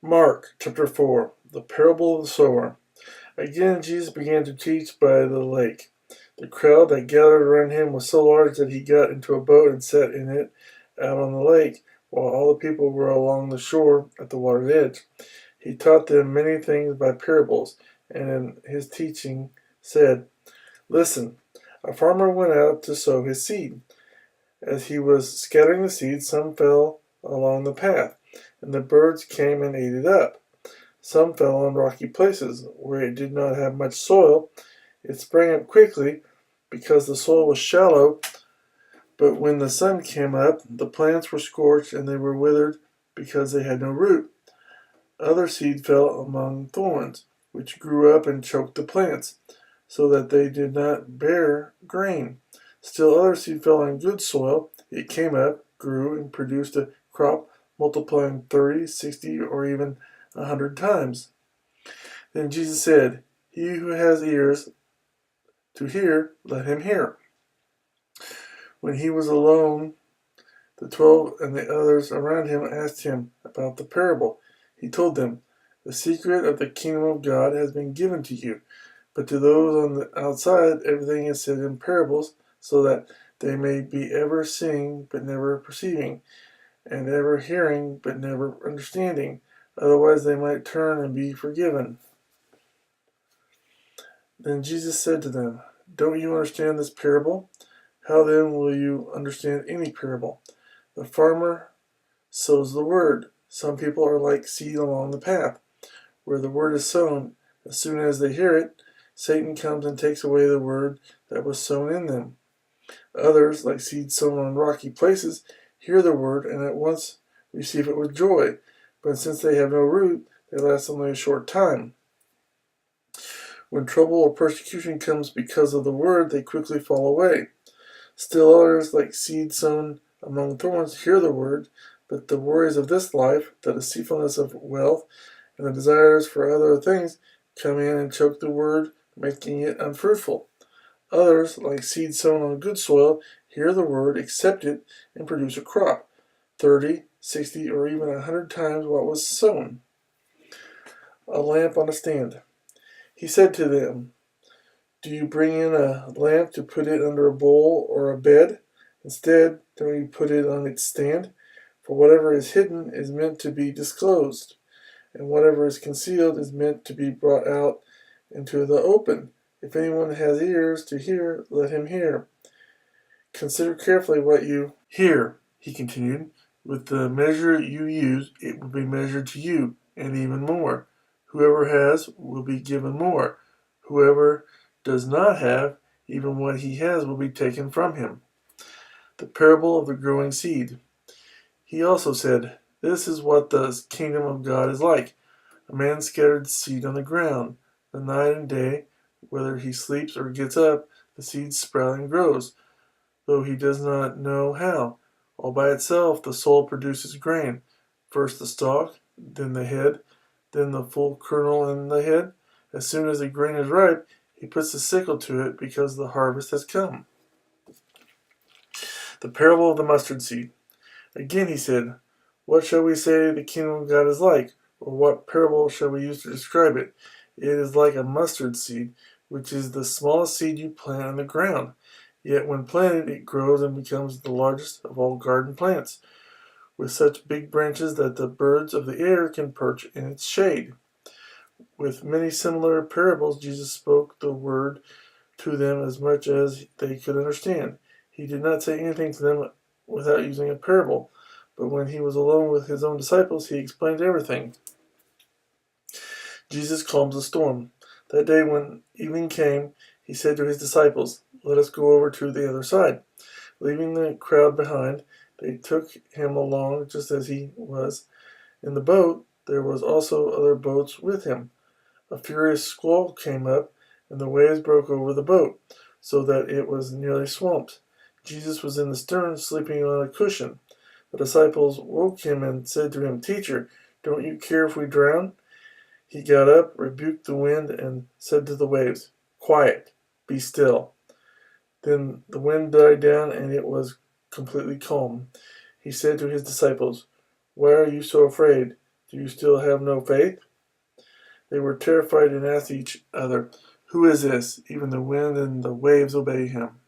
Mark chapter 4, the parable of the sower. Again, Jesus began to teach by the lake. The crowd that gathered around him was so large that he got into a boat and sat in it out on the lake, while all the people were along the shore at the water's edge. He taught them many things by parables, and in his teaching said, Listen, a farmer went out to sow his seed. As he was scattering the seed, some fell along the path, and the birds came and ate it up. Some fell on rocky places, where it did not have much soil. It sprang up quickly, because the soil was shallow, but when the sun came up, the plants were scorched and they were withered, because they had no root. Other seed fell among thorns, which grew up and choked the plants, so that they did not bear grain. Still other seed fell on good soil. It came up, grew, and produced a crop, multiplying 30, 60, or even 100 times. Then Jesus said, He who has ears to hear, let him hear. When he was alone, the 12 and the others around him asked him about the parable. He told them, The secret of the kingdom of God has been given to you, but to those on the outside everything is said in parables, so that they may be ever seeing but never perceiving, and ever hearing but never understanding. Otherwise they might turn and be forgiven. Then Jesus said to them, Don't you understand this parable? How then will you understand any parable? The farmer sows the word. Some people are like seed along the path, where the word is sown. As soon as they hear it, Satan comes and takes away the word that was sown in them. Others, like seed sown on rocky places, hear the word and at once receive it with joy. But since they have no root, they last only a short time. When trouble or persecution comes because of the word, they quickly fall away. Still others, like seed sown among thorns, hear the word, but the worries of this life, the deceitfulness of wealth, and the desires for other things come in and choke the word, making it unfruitful. Others, like seed sown on good soil, hear the word, accept it, and produce a crop, 30, 60, or even 100 times what was sown. A lamp on a stand. He said to them, Do you bring in a lamp to put it under a bowl or a bed? Instead, don't you put it on its stand? For whatever is hidden is meant to be disclosed, and whatever is concealed is meant to be brought out into the open. If anyone has ears to hear, let him hear. Consider carefully what you hear, he continued. With the measure you use, it will be measured to you, and even more. Whoever has will be given more. Whoever does not have, even what he has will be taken from him. The parable of the growing seed. He also said, This is what the kingdom of God is like. A man scattered seed on the ground. The night and day, whether he sleeps or gets up, the seed sprouts and grows, though he does not know how. All by itself the soil produces grain, first the stalk, then the head, then the full kernel in the head. As soon as the grain is ripe, he puts the sickle to it because the harvest has come. The parable of the mustard seed. Again he said, What shall we say the kingdom of God is like? Or what parable shall we use to describe it? It is like a mustard seed, which is the smallest seed you plant on the ground. Yet when planted, it grows and becomes the largest of all garden plants, with such big branches that the birds of the air can perch in its shade. With many similar parables, Jesus spoke the word to them as much as they could understand. He did not say anything to them without using a parable, but when he was alone with his own disciples, he explained everything. Jesus calms the storm. That day when evening came, he said to his disciples, Let us go over to the other side. Leaving the crowd behind, they took him along just as he was. In the boat, there was also other boats with him. A furious squall came up, and the waves broke over the boat, so that it was nearly swamped. Jesus was in the stern, sleeping on a cushion. The disciples woke him and said to him, Teacher, don't you care if we drown? He got up, rebuked the wind, and said to the waves, Quiet, be still. Then the wind died down, and it was completely calm. He said to his disciples, Why are you so afraid? Do you still have no faith? They were terrified and asked each other, Who is this? Even the wind and the waves obey him.